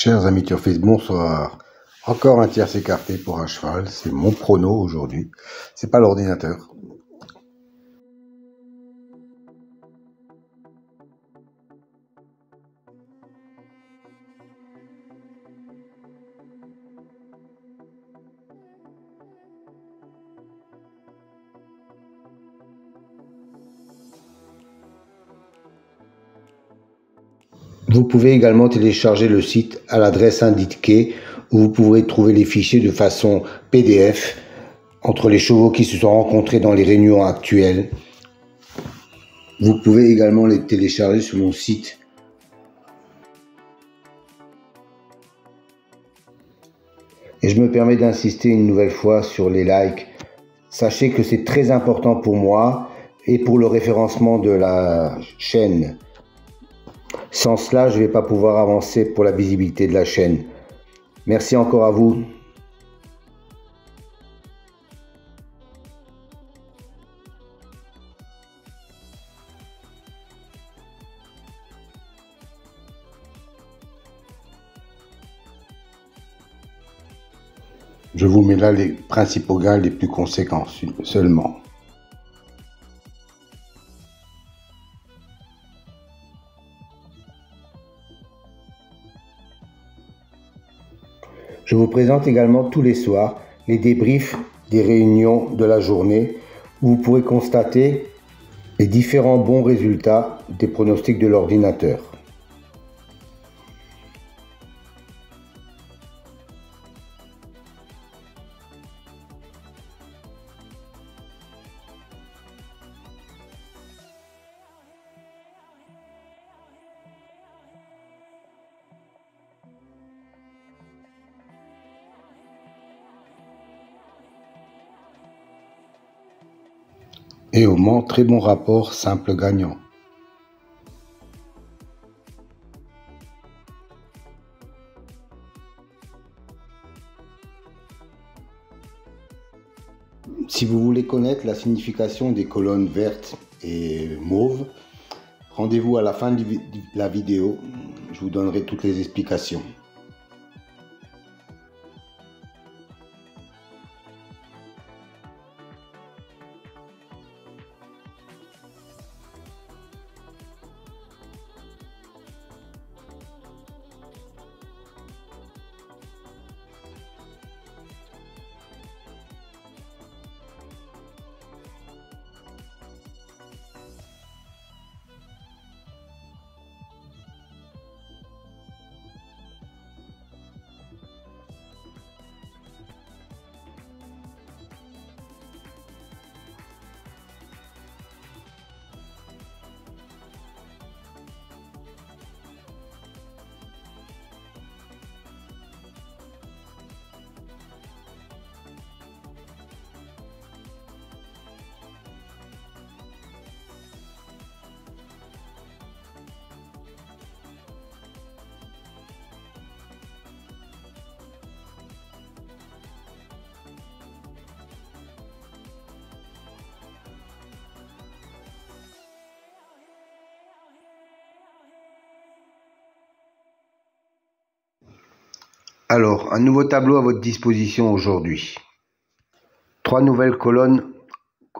Chers amis turfistes, bonsoir. Encore un tierce écarté pour un cheval. C'est mon prono aujourd'hui. C'est pas l'ordinateur. Vous pouvez également télécharger le site à l'adresse indiquée où vous pourrez trouver les fichiers de façon PDF entre les chevaux qui se sont rencontrés dans les réunions actuelles. Vous pouvez également les télécharger sur mon site. Et je me permets d'insister une nouvelle fois sur les likes. Sachez que c'est très important pour moi et pour le référencement de la chaîne. Sans cela, je ne vais pas pouvoir avancer pour la visibilité de la chaîne. Merci encore à vous. Je vous mets là les principaux gains les plus conséquents seulement. Je vous présente également tous les soirs les débriefs des réunions de la journée où vous pourrez constater les différents bons résultats des pronostics de l'ordinateur. Et au Mans, très bon rapport simple gagnant. Si vous voulez connaître la signification des colonnes vertes et mauves, rendez-vous à la fin de la vidéo, je vous donnerai toutes les explications. Alors, un nouveau tableau à votre disposition aujourd'hui. 3 nouvelles colonnes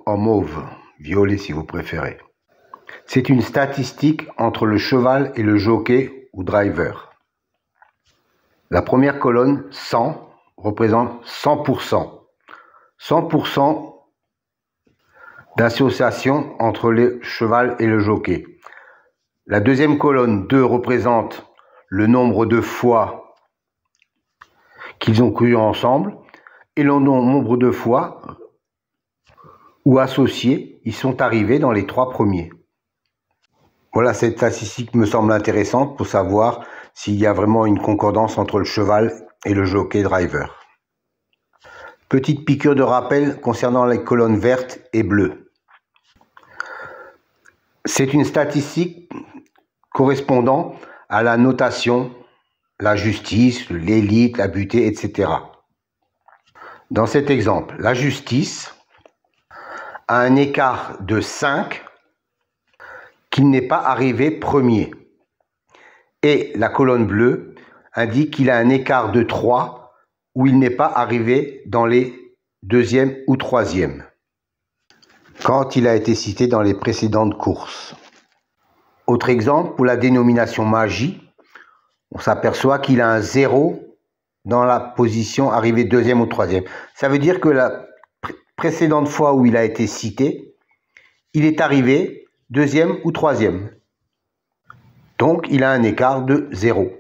en mauve, violet si vous préférez. C'est une statistique entre le cheval et le jockey ou driver. La première colonne, 100, représente 100%. 100% d'association entre le cheval et le jockey. La deuxième colonne, 2, représente le nombre de fois qu'ils ont couru ensemble et le nombre de fois où associés ils sont arrivés dans les 3 premiers. Voilà, cette statistique me semble intéressante pour savoir s'il y a vraiment une concordance entre le cheval et le jockey driver. Petite piqûre de rappel concernant les colonnes vertes et bleues. C'est une statistique correspondant à la notation, la justice, l'élite, la butée, etc. Dans cet exemple, la justice a un écart de 5 qu'il n'est pas arrivé premier. Et la colonne bleue indique qu'il a un écart de 3 où il n'est pas arrivé dans les deuxième ou troisième quand il a été cité dans les précédentes courses. Autre exemple, pour la dénomination magie, on s'aperçoit qu'il a un 0 dans la position arrivée deuxième ou troisième. Ça veut dire que la précédente fois où il a été cité, il est arrivé deuxième ou troisième. Donc, il a un écart de 0.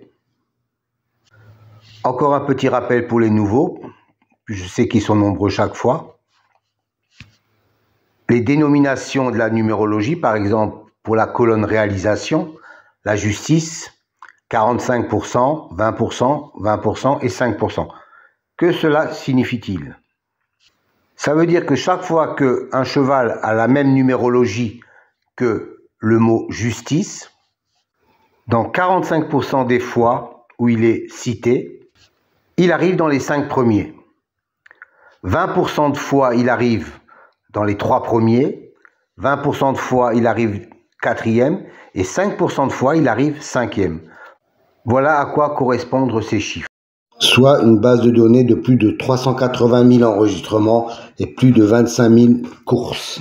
Encore un petit rappel pour les nouveaux, je sais qu'ils sont nombreux chaque fois. Les dénominations de la numérologie, par exemple, pour la colonne réalisation, la justice, 45%, 20%, 20% et 5%. Que cela signifie-t-il? Ça veut dire que chaque fois qu'un cheval a la même numérologie que le mot justice, dans 45% des fois où il est cité, il arrive dans les 5 premiers. 20% de fois, il arrive dans les 3 premiers. 20% de fois, il arrive 4e. Et 5% de fois, il arrive 5e. Voilà à quoi correspondent ces chiffres. Soit une base de données de plus de 380 000 enregistrements et plus de 25 000 courses.